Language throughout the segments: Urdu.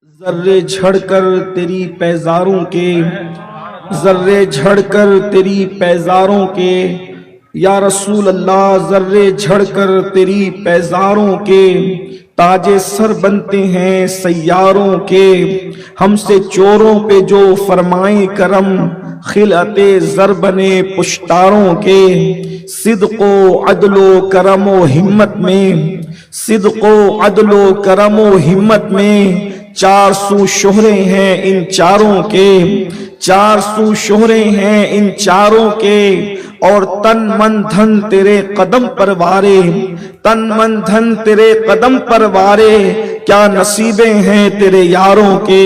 ذرے جھڑ کر تیری پیزاروں کے، ذرے جھڑ کر تیری پیزاروں کے، یا رسول اللہ ذرے جھڑ کر تیری پیزاروں کے، تاج سر بنتے ہیں سیاروں کے، ہم سے چوروں پہ جو فرمائیں کرم، خلعت زر بنے پشتاروں کے، صدق و عدل و کرم و ہمت میں، صدق و عدل و کرم و ہمت میں، چار سو شہرے ہیں ان چاروں کے، چار سو شہرے ہیں ان چاروں کے، اور تن من دھن تیرے قدم پر وارے، تن من دھن تیرے قدم پر وارے، کیا نصیبیں ہیں تیرے یاروں کے،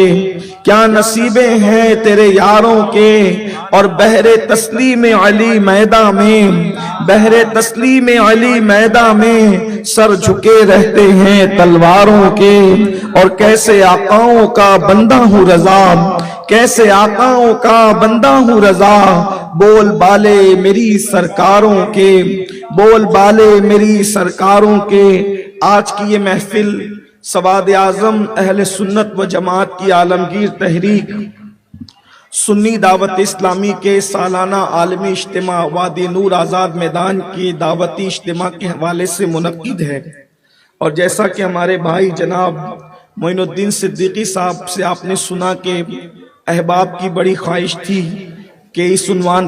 کیا نصیبیں ہیں تیرے یاروں کے، اور بحر تسلیم علی میدان میں، بحر تسلیم علی میدان میں سر جھکے رہتے ہیں تلواروں کے، اور کیسے آقاؤں کا بندہ ہوں رضا، کیسے آقاؤں کا بندہ ہوں رضا، بول بالے میری سرکاروں کے، بول بالے میری سرکاروں کے۔ آج کی یہ محفل سواد اعظم اہل سنت و جماعت کی عالمگیر تحریک سنی دعوت اسلامی کے سالانہ عالمی اجتماع وادی نور آزاد میدان کی دعوتی اجتماع کے حوالے سے منعقد ہے، اور جیسا کہ ہمارے بھائی جناب معین الدین صدیقی صاحب سے آپ نے سنا کہ احباب کی بڑی خواہش تھی کہ اس عنوان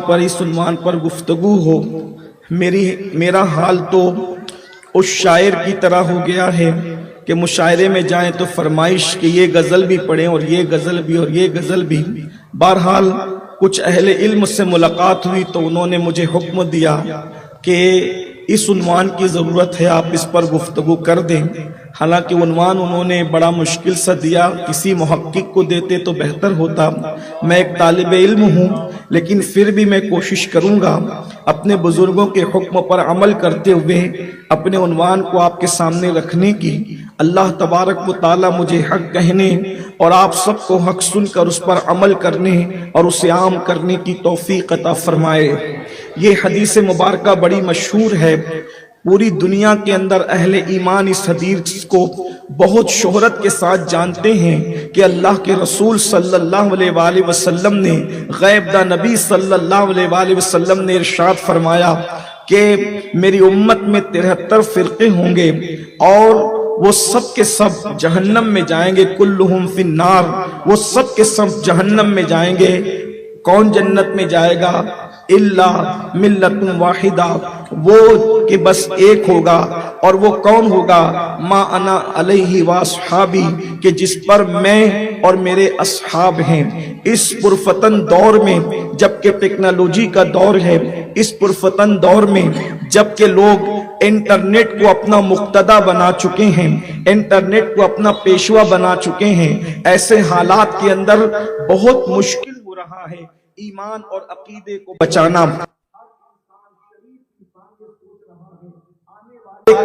پر گفتگو ہو۔ میرا حال تو اس شاعر کی طرح ہو گیا ہے کہ مشاعرے میں جائیں تو فرمائش کہ یہ غزل بھی پڑھیں اور یہ غزل بھی اور یہ غزل بھی۔ بہرحال کچھ اہل علم سے ملاقات ہوئی تو انہوں نے مجھے حکم دیا کہ اس عنوان کی ضرورت ہے، آپ اس پر گفتگو کر دیں۔ حالانکہ عنوان انہوں نے بڑا مشکل سا دیا، کسی محقق کو دیتے تو بہتر ہوتا۔ میں ایک طالب علم ہوں، لیکن پھر بھی میں کوشش کروں گا اپنے بزرگوں کے حکم پر عمل کرتے ہوئے اپنے عنوان کو آپ کے سامنے رکھنے کی۔ اللہ تبارک و تعالی مجھے حق کہنے اور آپ سب کو حق سن کر اس پر عمل کرنے اور اسے عام کرنے کی توفیق عطا فرمائے۔ یہ حدیث مبارکہ بڑی مشہور ہے، پوری دنیا کے اندر اہل ایمان اس حدیث کو بہت شہرت کے ساتھ جانتے ہیں کہ اللہ کے رسول صلی اللہ علیہ وآلہ وسلم نے، غیب دا نبی صلی اللہ علیہ وآلہ وسلم نے ارشاد فرمایا کہ میری امت میں 73 فرقے ہوں گے اور وہ سب کے سب جہنم میں جائیں گے، کلہم فی النار، وہ سب کے سب جہنم میں جائیں گے۔ کون جنت میں جائے گا؟ الا ملت واحدہ، وہ کہ بس ایک ہوگا، اور وہ کون ہوگا؟ ما انا علیہ واصحابی، کہ جس پر میں اور میرے اصحاب ہیں۔ اس پرفتن دور میں جبکہ ٹیکنالوجی کا دور ہے، اس پرفتن دور میں جبکہ لوگ انٹرنیٹ کو اپنا مقتدا بنا چکے ہیں، انٹرنیٹ کو اپنا پیشوا بنا چکے ہیں، ایسے حالات کے اندر بہت مشکل ہو رہا ہے ایمان اور عقیدے کو بچانا۔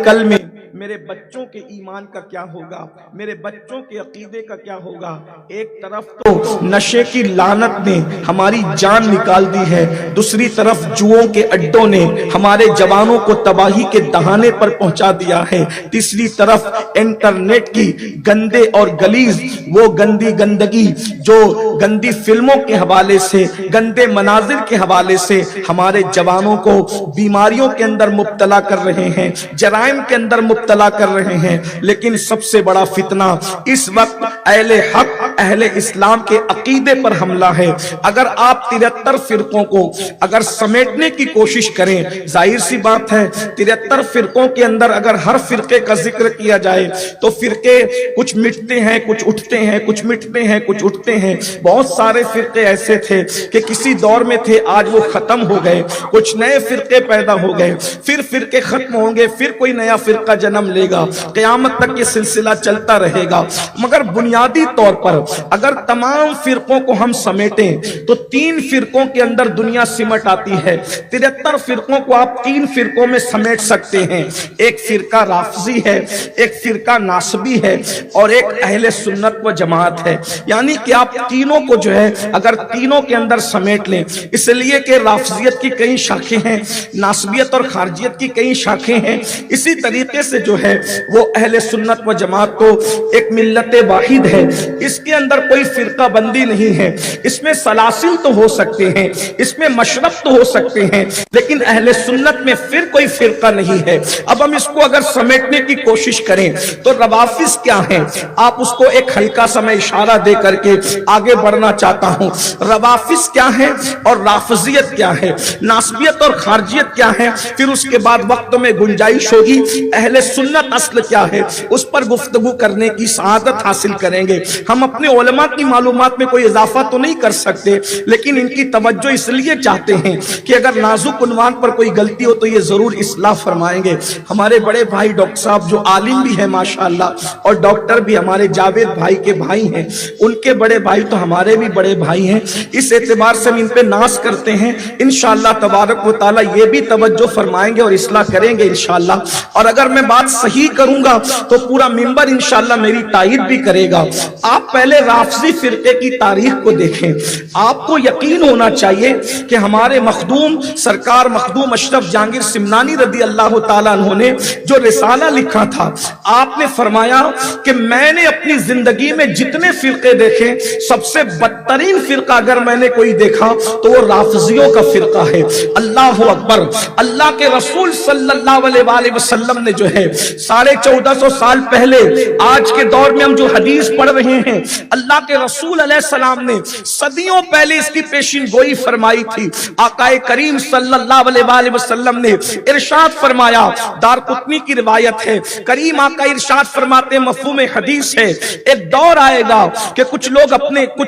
کل میں میرے بچوں کے ایمان کا کیا ہوگا، میرے بچوں کے عقیدے کا کیا ہوگا؟ ایک طرف تو نشے کی لعنت نے ہماری جان نکال دی ہے، دوسری طرف جوؤں کے اڈوں نے ہمارے جوانوں کو تباہی کے دہانے پر پہنچا دیا ہے، تیسری طرف انٹرنیٹ کی گندے اور گلیز وہ گندگی جو گندی فلموں کے حوالے سے، گندے مناظر کے حوالے سے ہمارے جوانوں کو بیماریوں کے اندر مبتلا کر رہے ہیں، جرائم کے اندر مبتلا کر رہے ہیں۔ لیکن سب سے بڑا فتنہ اس وقت اہل حق، اہل اسلام کے عقیدے پر حملہ ہے۔ اگر آپ 73 فرقوں کو اگر سمیٹنے کی کوشش کریں، ظاہر سی بات ہے 73 فرقوں کے اندر اگر ہر فرقے کا ذکر کیا جائے تو فرقے کچھ مٹتے ہیں، کچھ اٹھتے ہیں، کچھ مٹتے ہیں، کچھ اٹھتے ہیں۔ بہت سارے فرقے ایسے تھے کہ کسی دور میں تھے، آج وہ ختم ہو گئے، کچھ نئے فرقے پیدا ہو گئے، پھر فرقے ختم ہوں گے، پھر کوئی نیا فرقہ جنم لے گا، قیامت تک یہ سلسلہ چلتا رہے گا۔ مگر بنیادی طور پر اگر تمام فرقوں کو ہم سمیٹیں تو 3 فرقوں کے اندر دنیا سمٹ آتی ہے. 73 فرقوں کو آپ 3 فرقوں میں سمیٹ سکتے ہیں. ایک فرقہ رافضی ہے, ایک فرقہ ناصبی ہے, اور ایک اہل سنت و جماعت ہے. یعنی کہ آپ تینوں کو جو ہے اگر تینوں کے اندر سمیٹ لیں, اس لیے کہ رافضیت کی کئی شاخیں ہیں, ناصبیت اور خارجیت کی کئی شاخیں ہیں, اسی طریقے سے جو ہے وہ اہل سنت و جماعت تو ایک ملت واحد ہے, اس کے اندر کوئی فرقہ بندی نہیں ہے. اس میں سلاسل تو ہو سکتے ہیں, اس میں مشرب تو ہو سکتے ہیں, لیکن اہل سنت میں پھر کوئی فرقہ نہیں ہے. اب ہم اس کو اگر سمیٹنے کی کوشش کریں تو روافض کیا ہیں, آپ اس کو ایک ہلکا سا میں اشارہ دے کر کے آگے بڑھنا چاہتا ہوں. روافض کیا ہے اور رافضیت کیا ہے, ناصبیت اور خارجیت کیا ہے, پھر اس کے بعد وقت میں گنجائش ہوگی اہل سنت اصل کیا ہے اس پر گفتگو کرنے کی سعادت حاصل کریں گے. ہم اپنے علماء کی معلومات میں کوئی اضافہ تو نہیں کر سکتے, لیکن ان کی توجہ اس لیے چاہتے ہیں کہ اگر نازک عنوان پر کوئی غلطی ہو تو یہ ضرور اصلاح فرمائیں گے. ہمارے بڑے بھائی ڈاکٹر صاحب جو عالم بھی ہیں ماشاءاللہ, اور ڈاکٹر بھی ہمارے جاوید بھائی کے بھائی ہیں, ان کے بڑے بھائی تو ہمارے بھی بڑے بھائی ہیں, اس اعتبار سے ہم ان پہ ناز کرتے ہیں. انشاءاللہ تبارک و تعالی یہ بھی توجہ فرمائیں گے اور اصلاح کریں گے انشاءاللہ. اور اگر میں بات صحیح کروں گا تو پورا منبر انشاءاللہ میری تائید بھی کرے گا. آپ پہلے رافضی فرقے کی تاریخ کو دیکھیں. آپ کو یقین ہونا چاہیے کہ ہمارے مخدوم سرکار مخدوم اشرف جہانگیر سمنانی رضی اللہ تعالیٰ عنہ نے جو رسالہ لکھا تھا, آپ نے فرمایا کہ میں نے اپنی زندگی میں جتنے فرقے دیکھے سب سے بدترین فرقہ اگر میں نے کوئی دیکھا تو وہ رافضیوں کا فرقہ ہے. اللہ اکبر. اللہ کے رسول صلی اللہ علیہ وآلہ وسلم نے جو ہے 1450 سال پہلے, آج کے دور میں ہم جو حدیث پڑھ رہے ہیں, اللہ کے رسول علیہ السلام نے صدیوں پہلے اس کی پیشین گوئی فرمائی تھی. آقا کریم صلی اللہ علیہ وآلہ وسلم نے ارشاد فرمایا, دارقطنی کی روایت ہے, کریم آقا ارشاد فرماتے ہیں, مفہوم حدیث ہے, ایک دور آئے گا کہ کچھ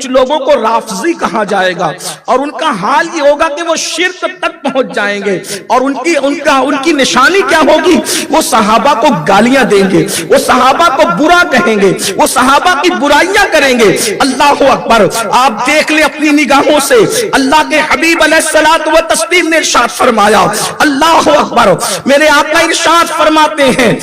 لوگوں کو رافضی کہا جائے گا, اور ان کا حال یہ ہوگا کہ وہ شرک تک پہنچ جائیں گے, اور ان کی نشانی کیا ہوگی, وہ صحابہ کو گالیاں دیں گے, وہ صحابہ کو برا کہیں گے, وہ صحابہ کی برائیاں کریں گے. اللہ اکبر. آپ دیکھ لیں اپنی نگاہوں سے, اللہ کے حبیب علیہ الصلوۃ والتسلیم نے ارشاد فرمایا, اللہ اکبر, میرے آقا ارشاد فرماتے ہیں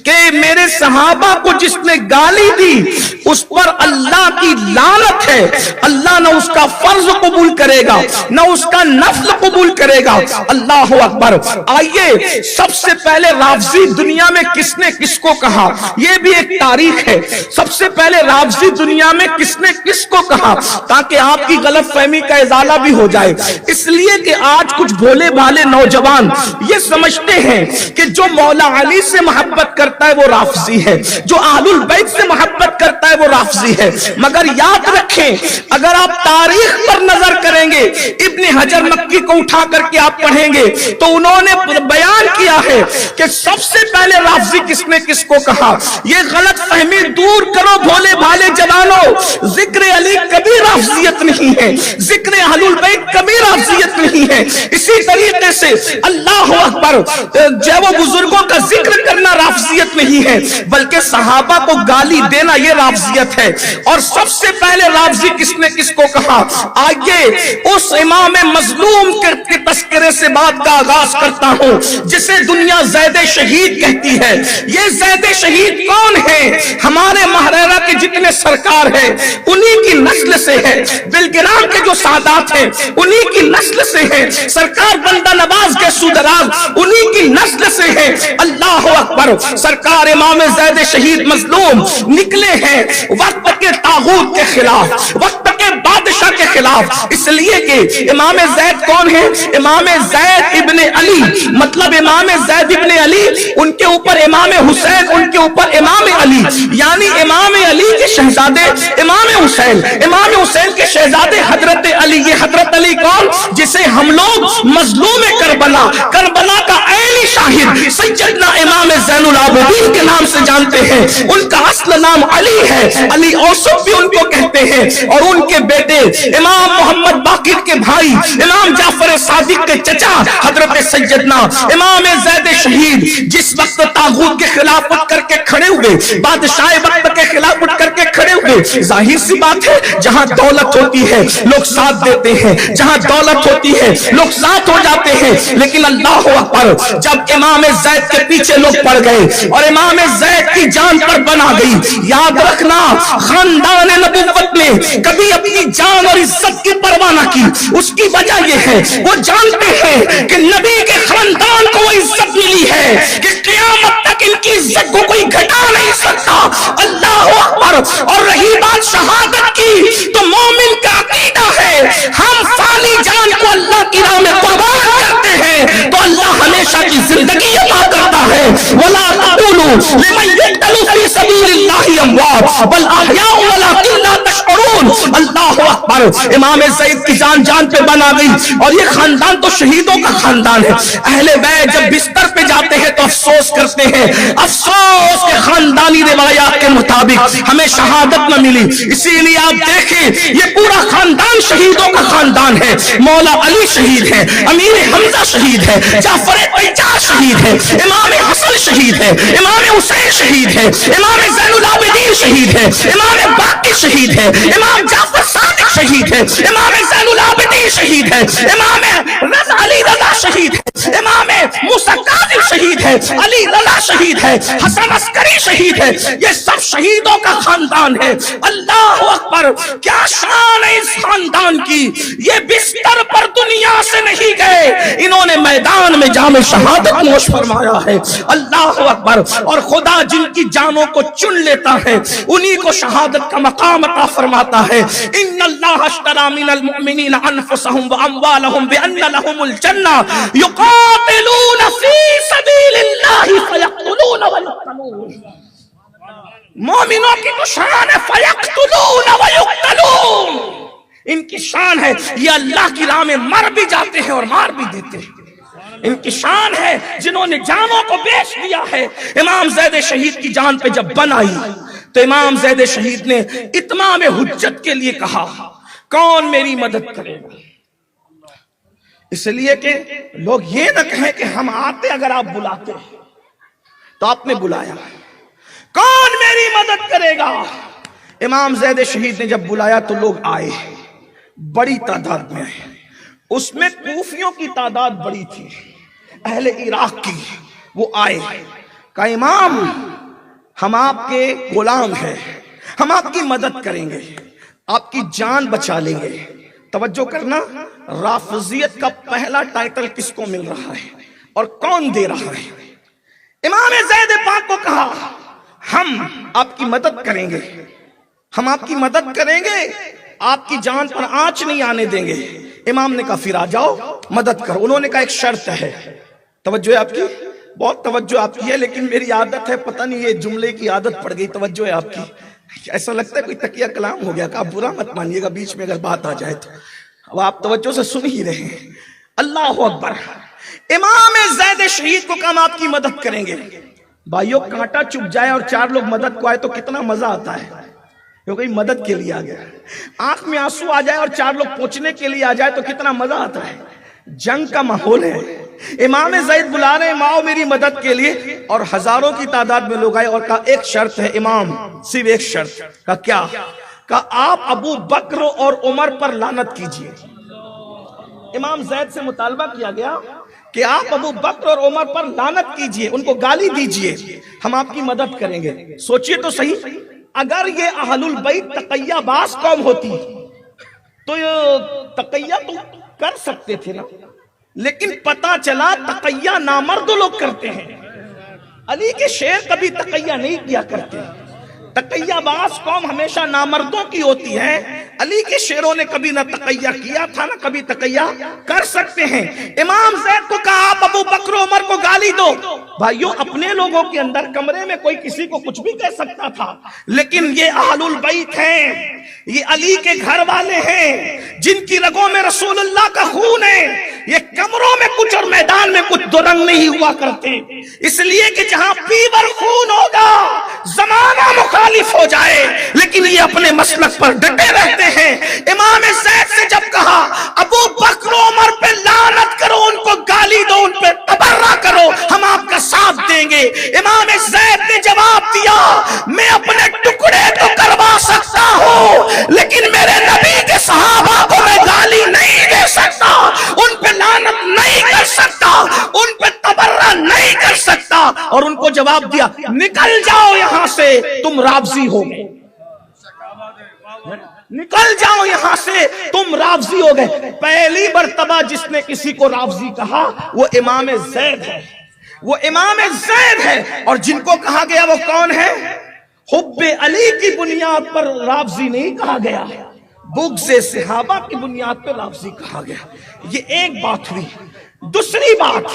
کہ میرے صحابہ کو جس نے گالی دی اس پر اللہ کی لعنت ہے. اللہ نہ اس کا فرض قبول کرے گا نہ اس کا نفل قبول کرے گا. اللہ اکبر. آئیے سب سے پہلے رافضی دنیا میں کس نے کس کو کہا, یہ بھی ایک تاریخ ہے. سب سے پہلے رافضی دنیا میں کس نے کس کو کہا, تاکہ آپ کی غلط فہمی کا ازالہ بھی ہو جائے. اس لیے کہ آج کچھ بھولے بھالے نوجوان یہ سمجھتے ہیں کہ جو مولا علی سے محبت کرتا ہے وہ رافضی ہے, جو اہل البیت سے محبت کرتا ہے وہ رافضی ہے. مگر یاد رکھیں, اگر آپ تاریخ پر نظر کریں گے, ابن حجر مکی کو اٹھا کر کے آپ پڑھیں گے تو انہوں نے بیان کیا ہے کہ سب سے پہلے رافضی کس نے کس کو کہا. یہ غلط فہمی دور کرو بھولے بھالے جوانوں, ذکر علی کبھی رافضیت نہیں ہے, ذکر اہل البیت کبھی رافضیت نہیں ہے. اسی طریقے سے اللہ اکبر, جو وہ بزرگوں کا ذکر کرنا رافضیت نہیں ہے, بلکہ صحابہ کو گالی دینا یہ رافضیت ہے. اور سب سے پہلے رافضی کس نے کس کو کہا, آئیے اس امام مظلوم کے تذکرے سے بات کا آغاز کرتا ہوں جسے دنیا زید شہید کہتی ہے. یہ زید شہید کون ہے, ہمارے مہرورہ کے جتنے سرکار ہیں انہی کی نسل سے ہے, بلگرام کے جو سادات ہیں انہی کی نسل سے ہیں, سرکار بندہ نواز کے سودراز انہی کی نسل سے ہیں. اللہ اکبر. سرکار امام زید شہید مظلوم نکلے ہیں وقت کے طاغوت کے خلاف, وقت کے بادشاہ کے خلاف. اس لیے کہ امام زید کون ہے, امام زید ابن علی, مطلب امام زید ابن علی, ان کے اوپر امام حسین, ان کے اوپر امام علی, یعنی امام علی کے شہزادے امام حسین, امام حسین کے شہزادے حضرت علی. یہ حضرت علی کون, جسے ہم لوگ مظلوم کربلا, کربلا کا عینی شاہد سیدنا امام زین العابدین کے نام سے جانتے ہیں. ان کا اصل نام علی ہے, علی اوسف بھی ان کو کہتے ہیں. اور ان کے بیٹے امام محمد باقر کے بھائی امام جعفر صادق کے چچا حضرت سیدنا امام زید شہید جس وقت طاغوت کے خلاف اٹھ کر کے کھڑے ہوئے, بادشاہ وقت کے خلاف اٹھ کر کے کھڑے ہوئے, ظاہر سی سی بات ہے، جہاں دولت ہوتی ہے لوگ ساتھ دیتے ہیں، جہاں دولت ہوتی ہے لوگ ساتھ ہو جاتے ہیں، لیکن اللہ اکبر جب امام زید کے پیچھے لوگ پڑ گئے اور امام زید کی جان پر بنا گئی، یاد رکھنا خاندان نبوت نے کبھی اپنی جان اور عزت کی پرواہ نہ کی۔ اس کی وجہ یہ ہے وہ جانتے ہیں کہ نبی کے خاندان کو وہ عزت ملی ہے کہ قیامت تک ان کی عزت کو کوئی گھٹا نہیں سکتا۔ اللہ اکبر۔ اور رہی بات شہادت کی تو مومن کا عقیدہ ہے ہم فانی جان کو اللہ کی راہ میں قربان کرتے ہیں تو اللہ ہمیشہ کی زندگی عطا کرتا ہے۔ وَلَا تَقُولُوا لِمَن يُقْتَلُ فِي سَبِيلِ اللَّهِ أَمْوَاتٌ بَلْ أَحْيَاءٌ وَلَكِنْ لَا تَشْعُرُونَ۔ اللہ اکبر۔ امام زید کی جان جان پہ بنا گئی اور یہ خاندان تو شہیدوں کا خاندان ہے۔ اہل بیت جب بستر پہ جاتے ہیں تو افسوس کرتے ہیں، افسوس کے خاندانی روایات کے مطابق ہمیں شہادت نہ ملی۔ اسی لیے آپ دیکھیں یہ پورا خاندان شہیدوں کا خاندان ہے۔ مولا علی شہید ہے، امیر حمزہ شہید ہے، جعفر طیار شہید ہے، امام حسن شہید ہے، امام حسین شہید ہے، امام زین العابدین شہید ہے، امام باقر شہید ہے، امام جعفر صادق شہید ہے، امام زین العابدین شہید ہے، امام رضا علی رضا شہید ہے، امام موسیٰ کاظم شہید ہے، علی رضا شہید ہے، حسن عسکری شہید ہے۔ یہ سب شہیدوں کا خاندان ہے۔ اللہ اکبر۔ کیا شان ہے اس خاندان کی، یہ بستر پر دنیا سے نہیں گئے، انہوں نے میدان میں جام شہادت نوش فرمایا ہے۔ اللہ اکبر۔ اور خدا جن کی جانوں کو چن لیتا ہے انہی کو شہادت کا مقام عطا فرماتا ہے۔ ان اللہ اشتری من المؤمنین انفسهم واموالهم بان لهم الجنہ یقاتلون فی سبیل اللہ فیقتلون ویقتلون۔ مومنوں کی تو شان ہے فیقتلون ویقتلون، ان کی شان ہے یہ اللہ کی راہ میں مر بھی جاتے ہیں اور مار بھی دیتے ہیں۔ ان کی شان ہے جنہوں نے جانوں کو بیچ دیا ہے۔ امام زید شہید کی جان پہ جب بن آئی تو امام زید شہید نے اتمام حجت کے لیے کہا کون میری مدد کرے گا، اس لیے کہ لوگ یہ نہ کہیں کہ ہم آتے اگر آپ بلاتے تو آپ نے بلایا، کون میری مدد کرے گا۔ امام زید شہید نے جب بلایا تو لوگ آئے، بڑی تعداد میں آئے، اس میں کوفیوں کی تعداد بڑی تھی، اہل عراق کی، وہ آئے، کہا امام ہم آپ کے غلام ہیں، ہم آپ کی مدد کریں گے، آپ کی جان بچا لیں گے۔ توجہ کرنا، رافضیت کا پہلا ٹائٹل کس کو مل رہا ہے اور کون دے رہا ہے؟ امام زید پاک کو کہا ہم آپ کی مدد کریں گے، ہم آپ کی مدد کریں گے، آپ کی جان پر آنچ نہیں آنے دیں گے۔ امام نے کہا پھر آ جاؤ مدد کرو۔ انہوں نے کہا ایک شرط ہے، توجہ ہے آپ کی، بہت توجہ آپ کی ہے، لیکن میری عادت ہے، پتہ نہیں یہ جملے کی عادت پڑ گئی، توجہ ہے آپ کی، ایسا لگتا ہے کوئی تکیہ کلام ہو گیا، کہ آپ برا مت مانیے گا بیچ میں اگر بات آ جائے تو، اب آپ توجہ سے سن ہی رہے ہیں۔ اللہ اکبر۔ امام زید شہید کو کہا ہم آپ کی مدد کریں گے۔ بھائیو کانٹا چپ جائے اور چار لوگ مدد کو آئے تو کتنا مزہ آتا ہے، کیونکہ مدد کے لیے آ گیا، آنکھ میں آنسو آ جائے اور چار لوگ پوچھنے کے لیے آ جائے تو کتنا مزہ آتا ہے۔ جنگ کا ماحول ہے، امام زید بلا رہے ہیں ماؤ میری مدد کے لیے، اور ہزاروں کی تعداد میں لوگ آئے اور کہا ایک شرط ہے امام، صرف ایک شرط۔ کہا کیا؟ کہا آپ ابو بکر اور عمر پر لعنت کیجئے۔ امام زید سے مطالبہ کیا گیا کہ آپ ابو بکر اور عمر پر لعنت کیجئے، ان کو گالی دیجئے، ہم آپ کی مدد کریں گے۔ سوچئے تو صحیح، اگر یہ اہل البیت تقیہ باز قوم ہوتی تو یہ تقیہ تو کر سکتے تھے نا، لیکن پتا چلا تقیہ نامرد لوگ کرتے ہیں، علی کے شیر کبھی تقیہ نہیں کیا کرتے، تقیہ باز قوم ہمیشہ نامردوں کی ہوتی ہے، علی کے شیروں نے کبھی نہ تقیہ کیا تھا نہ کبھی تقیہ کر سکتے ہیں۔ امام زید کو کہا آپ ابو بکر و عمر کو گالی دو۔ بھائیو اپنے لوگوں کے اندر کمرے میں کوئی کسی کو کچھ بھی کہہ سکتا تھا، لیکن یہ اہل البیت ہیں، یہ علی کے گھر والے ہیں، جن کی رگوں میں رسول اللہ کا خون ہے، یہ کمروں میں کچھ اور میدان میں کچھ دو رنگ نہیں ہوا کرتے، اس لیے کہ جہاں پیور خون ہوگا زمانہ مخالف ہو جائے لیکن یہ اپنے مسلک پر ڈٹے رہتے ہیں۔ امام زید سے جب کہا ابو بکر و عمر پہ لعنت کرو، ان کو گالی دو، ان پہ تبرہ کرو، ہم آپ کا ساتھ دیں گے، امام زید نے جواب دیا میں اپنے ٹکڑے تو کروا سکتا ہوں جواب دیا نکل جاؤ یہاں سے تم رافضی ہو گئے، نکل جاؤ یہاں سے تم رافضی ہو گئے۔ پہلی مرتبہ جس نے کسی کو رافضی کہا وہ امام زید ہے، وہ امام زید ہے، اور جن کو کہا گیا وہ کون ہے؟ حب علی کی بنیاد پر رافضی نہیں کہا گیا، بغض صحابہ کی بنیاد پر رافضی کہا گیا۔ یہ ایک بات ہوئی۔ دوسری بات،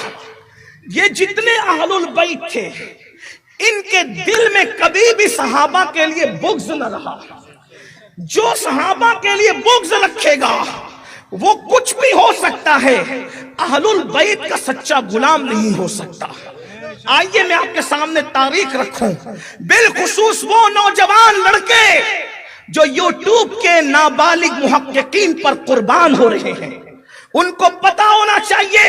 یہ جتنے اہل البیت تھے ان کے دل میں کبھی بھی صحابہ کے لیے بغض نہ رہا۔ جو صحابہ کے لیے بغض رکھے گا وہ کچھ بھی ہو سکتا ہے، اہل البیت کا سچا غلام نہیں ہو سکتا۔ آئیے میں آپ کے سامنے تاریخ رکھوں، بالخصوص وہ نوجوان لڑکے جو یوٹیوب کے نابالغ محققین پر قربان ہو رہے ہیں، ان کو پتا ہونا چاہیے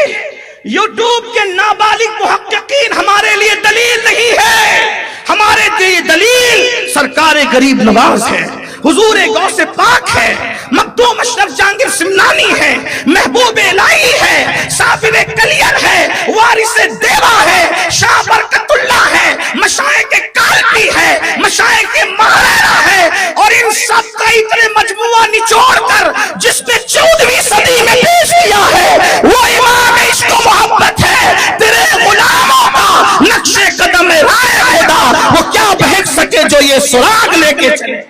یوٹیوب کے نابالغ محققین ہمارے لیے دلیل نہیں ہے، ہمارے لیے دلیل سرکار غریب نواز ہے، حضور غوث پاک ہے، مخدوم اشرف جہانگیر سمنانی ہے، محبوب الہی ہے، صابر کلیر ہے، وارث دیوا ہے، شاہ برکت اللہ ہے، مشائخ کالپی ہے، مشائخ مہاریرا ہے، اور ان سب کا اتنے مجموعہ نچوڑ کر جس نے 14ویں صدی میں پیش کیا ہے وہ امام عشق و محبت ہے۔ تیرے غلاموں کا نقش قدم رائے خدا وہ کیا بہک سکے جو یہ سراغ لے کے چلے۔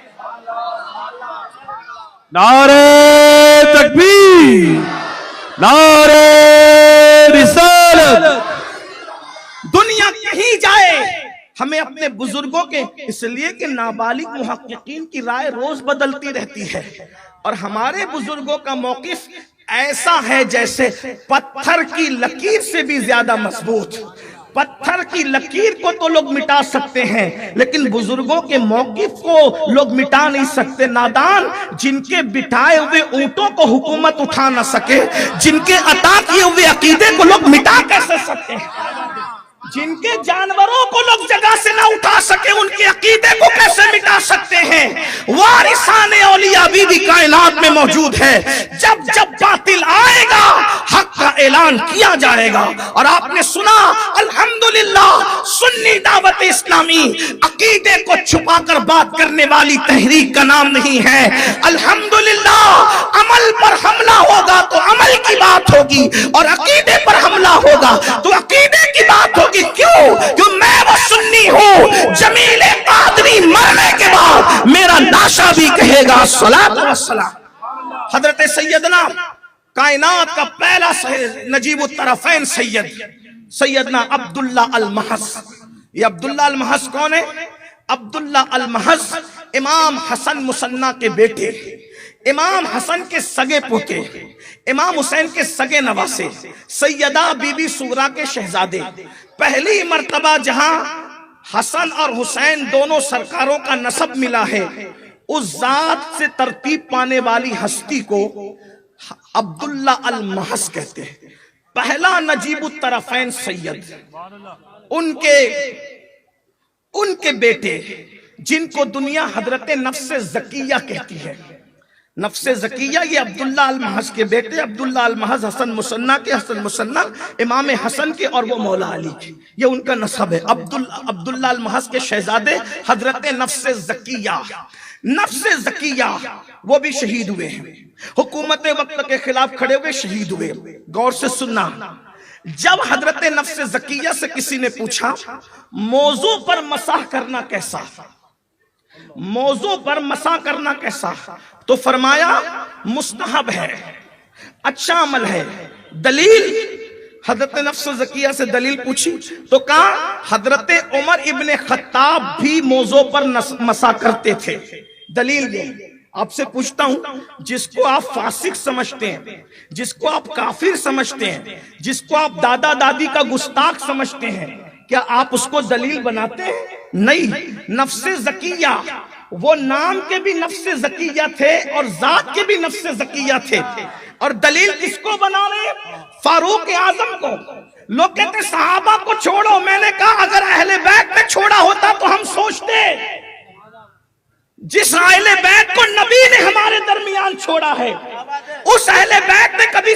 نعرہ تکبیر، نعرہ رسالت۔ دنیا کہیں جائے ہمیں اپنے بزرگوں کے، اس لیے کہ نابالغ محققین کی رائے روز بدلتی رہتی ہے، اور ہمارے بزرگوں کا موقف ایسا ہے جیسے پتھر کی لکیر سے بھی زیادہ مضبوط۔ پتھر کی لکیر کو تو لوگ مٹا سکتے ہیں لیکن بزرگوں کے موقف کو لوگ مٹا نہیں سکتے۔ نادان جن کے بٹھائے ہوئے اونٹوں کو حکومت اٹھا نہ سکے، جن کے عطا کیے ہوئے عقیدے کو لوگ مٹا کیسے سکتے ہیں؟ جن کے جانوروں کو لوگ جگہ سے نہ اٹھا سکے ان کے عقیدے کو کیسے مٹا سکتے ہیں؟ وارثان اولیاء بھی کائنات میں موجود ہے۔ جب جب باطل آئے گا حق کا اعلان کیا جائے گا۔ اور آپ نے سنا الحمدللہ سنی دعوت اسلامی عقیدے کو چھپا کر بات کرنے والی تحریک کا نام نہیں ہے۔ الحمدللہ عمل پر حملہ ہوگا تو عمل کی بات ہوگی، اور عقیدے پر حملہ ہوگا تو عقیدے کی بات ہوگی۔ کیوں میں وہ سنی ہوں، جمیل قادری مرنے کے بعد میرا ناشا بھی کہے گا الصلاۃ والسلام۔ حضرت سیدنا کائنات کا پہلا نجیب الطرفین سیدنا عبداللہ المحض۔ یہ عبداللہ المحض کون ہے؟ عبداللہ المحض امام حسن مصنع کے بیٹے، امام حسن کے سگے پوتے، امام حسین کے سگے نواسے، سیدہ بی بی سغرا کے شہزادے۔ پہلی مرتبہ جہاں حسن اور حسین دونوں سرکاروں کا نسب ملا ہے، اس ذات سے ترتیب پانے والی ہستی کو عبداللہ المحض کہتے ہیں۔ پہلا نجیب الطرفین سید، ان کے بیٹے جن کو دنیا حضرت نفس زکیہ کہتی ہے۔ نفس زکیہ یہ عبداللہ المحض کے بیٹے، عبداللہ المحض حسن مصنع کے، حسن مصنع امام حسن کے، اور وہ مولا علی کے، یہ ان کا نسب ہے۔ عبداللہ المحض کے شہزادے حضرت نفس زکیہ، نفس زکیہ وہ بھی شہید ہوئے ہیں، حکومت وقت کے خلاف کھڑے ہوئے شہید ہوئے۔ غور سے سننا، جب حضرت نفس زکیہ سے کسی نے پوچھا موضوع پر مسح کرنا کیسا، موضوع پر مسح کرنا کیسا، تو فرمایا مستحب ہے، اچھا عمل ہے۔ دلیل؟ حضرت نفس زکیہ سے دلیل پوچھی تو کہا حضرت عمر ابن خطاب بھی موضوع پر مسح کرتے تھے۔ دلیل یہ آپ سے پوچھتا ہوں، جس کو آپ فاسق سمجھتے ہیں، جس کو آپ کافر سمجھتے ہیں، جس کو آپ دادا دادی کا گستاخ سمجھتے ہیں، کیا آپ اس کو دلیل بناتے ہیں؟ نہیں۔ نفس زکیہ وہ نام کے بھی نفس زکیہ تھے اور ذات کے بھی نفس زکیہ تھے، اور دلیل کس کو بنا رہے؟ فاروق اعظم کو۔ لوگ کہتے صحابہ کو چھوڑو، میں نے کہا اگر اہل بیت نے چھوڑا ہوتا تو ہم سوچتے، جس اہل بیت کو نبی نے ہمارے درمیان چھوڑا ہے اس اہل بیت نے کبھی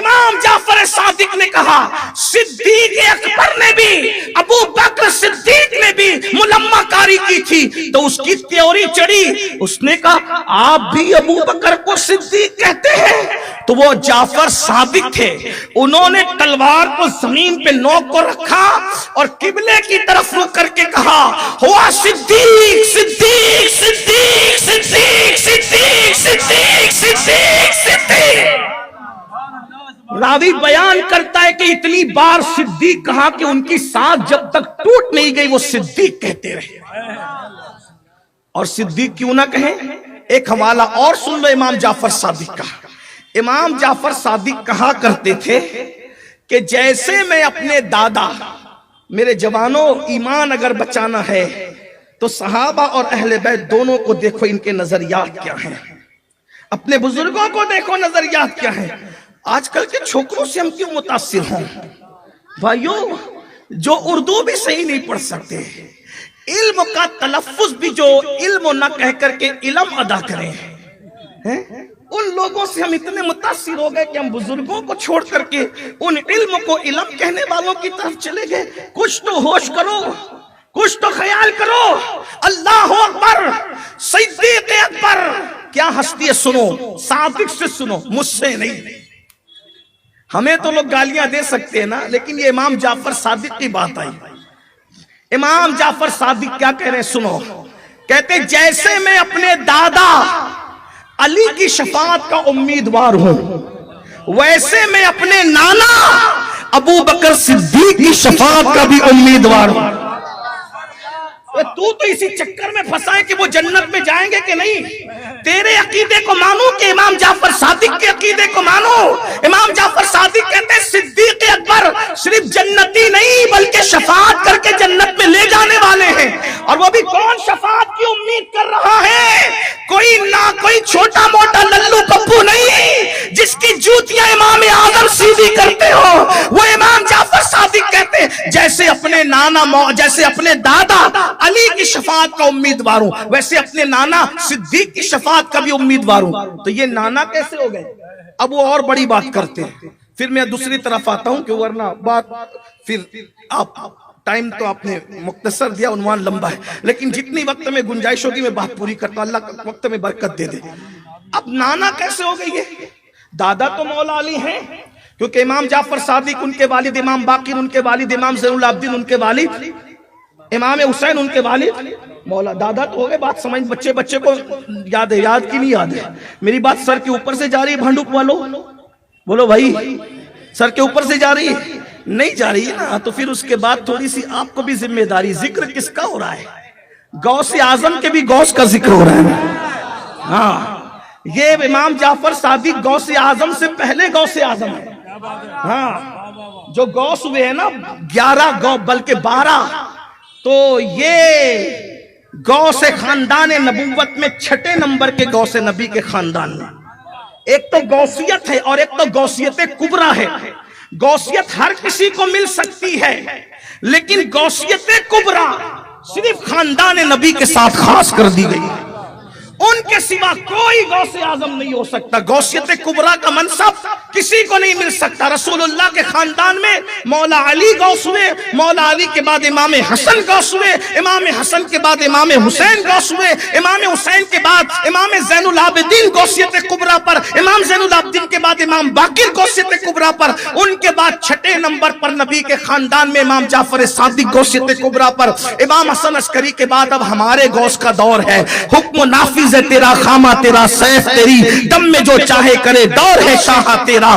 امام جعفر صادق نے کہا صدیق اکبر نے بھی ابو بکر صدیق نے بھی ملمہ کاری کی تھی تو اس کی تیوری چڑھی. اس نے کہا آپ بھی ابو بکر کو صدیق کہتے ہیں؟ تو وہ جعفر صادق تھے, انہوں نے تلوار کو زمین پہ نوک کو رکھا اور قبلے کی طرف رخ کر کے کہا ہوا صدیق صدیق صدیق صدیق صدیق صدیق صدیق صدیق. راوی بیان کرتا ہے کہ اتنی بار صدیق کہا کہ ان کی سانس جب تک ٹوٹ نہیں گئی وہ صدیق کہتے رہے. اور صدیق کیوں نہ کہیں؟ ایک حوالہ اور سن لو امام جعفر صادق کا. امام جعفر صادق کہا کرتے تھے کہ جیسے میں اپنے دادا, میرے جوانوں ایمان اگر بچانا ہے تو صحابہ اور اہل بیت دونوں کو دیکھو ان کے نظریات کیا ہیں, اپنے بزرگوں کو دیکھو نظریات کیا ہیں. آج کل کے چھوکروں سے ہم کیوں متاثر ہوں بھائیو, جو اردو بھی صحیح نہیں پڑھ سکتے, علم کا تلفظ بھی جو علم نہ کہہ کر کے علم ادا کریں, ان لوگوں سے ہم اتنے متاثر ہو گئے کہ ہم بزرگوں کو چھوڑ کر کے ان علم کو علم کہنے والوں کی طرف چلے گئے. کچھ تو ہوش کرو, کچھ تو خیال کرو. اللہ اکبر, صدیق اکبر کیا ہستی ہے, سنو صادق سے سنو, مجھ سے نہیں. ہمیں تو لوگ گالیاں دے سکتے ہیں نا, لیکن یہ امام جعفر صادق کی بات آئی. امام جعفر صادق کیا کہہ رہے ہیں سنو. کہتے جیسے میں اپنے دادا علی کی شفاعت کا امیدوار ہوں ویسے میں اپنے نانا ابو بکر صدیق کی شفاعت کا بھی امیدوار ہوں. تو اسی چکر میں پھنسا ہے کہ وہ جنت میں جائیں گے کہ نہیں. تیرے عقیدے کو مانو کہ امام جعفر صادق کے عقیدے کو مانو. امام جعفر صادق کہتے ہیں صدیق اکبر صرف جنتی نہیں بلکہ شفاعت کر کے جنت میں لے جانے والے ہیں. اور وہ بھی کون شفاعت کی امید کر رہا ہے؟ کوئی چھوٹا موٹا للو پپو نہیں جس کی جوتیاں امام اعظم سیدھی کرتے ہو. وہ امام جعفر صادق کہتے ہیں جیسے اپنے نانا جیسے اپنے دادا علی کی شفاعت کا امیدوار ہوں ویسے اپنے نانا صدیق کی شفاعت کا بھی امیدوار ہوں. تو یہ نانا کیسے ہو گئے؟ اب وہ اور بڑی بات کرتے ہیں. پھر میں دوسری طرف آتا ہوں کہ ورنہ بات پھر آپ ٹائم تو آپ نے مختصر دیا, عنوان لمبا ہے, لیکن جتنی وقت میں گنجائش ہوگی میں بات پوری کرتا ہوں. اللہ وقت میں برکت دے دے. اب نانا کیسے ہو گئی ہے؟ دادا تو مولا علی ہیں کیونکہ امام جعفر صادق ان کے والد, امام باقر ان کے والد, امام زین العابدین ان کے والد, امام حسین ان کے والد مولا. دادا تو ہو گئے. بات سمجھ, بچے کو یاد ہے, یاد کی نہیں یاد ہے؟ میری بات سر کے اوپر سے جا رہی ہے بھانڈوپ والو؟ بولو بھائی, سر کے اوپر سے جا رہی ہے؟ نہیں جا رہی ہے نا. تو پھر اس کے بعد تھوڑی سی آپ کو بھی ذمہ داری. ذکر کس کا ہو رہا ہے؟ غوث اعظم کے بھی غوث کا ذکر ہو رہا ہے. ہاں, یہ امام جعفر صادق غوث اعظم سے پہلے غوث اعظم ہے. ہاں, جو غوث ہوئے ہیں نا 11 بلکہ 12, تو یہ غوث خاندان نبوت میں 6 نمبر کے غوث نبی کے خاندان میں. ایک تو غوثیت ہے اور ایک تو غوثیت کبریٰ ہے. غوثیت ہر کسی کو مل سکتی ہے لیکن غوثیت کبریٰ صرف خاندان نبی کے ساتھ خاص کر دی گئی ہے. ان کے سوا کوئی غوث اعظم نہیں ہو سکتا. غوثیت کبریٰ کا منصب کسی کو نہیں مل سکتا. رسول اللہ کے خاندان میں مولا علی غوث ہوئے, مولا علی کے بعد امام حسن غوث ہوئے, امام حسن کے بعد امام حسین غوث ہوئے, امام حسین کے بعد امام زین العابدین غوثیت کبریٰ پر, امام زین العابدین کے بعد امام باقر غوثیت کبریٰ پر, ان کے بعد 6 نمبر پر نبی کے خاندان میں امام جعفر صادق غوثیت کبریٰ پر, امام حسن عسکری کے بعد اب ہمارے غوث کا دور ہے. حکم نافذ تیرا خامہ تیرا سیف تیری, دم میں جو چاہے کرے دور ہے شاہ تیرا.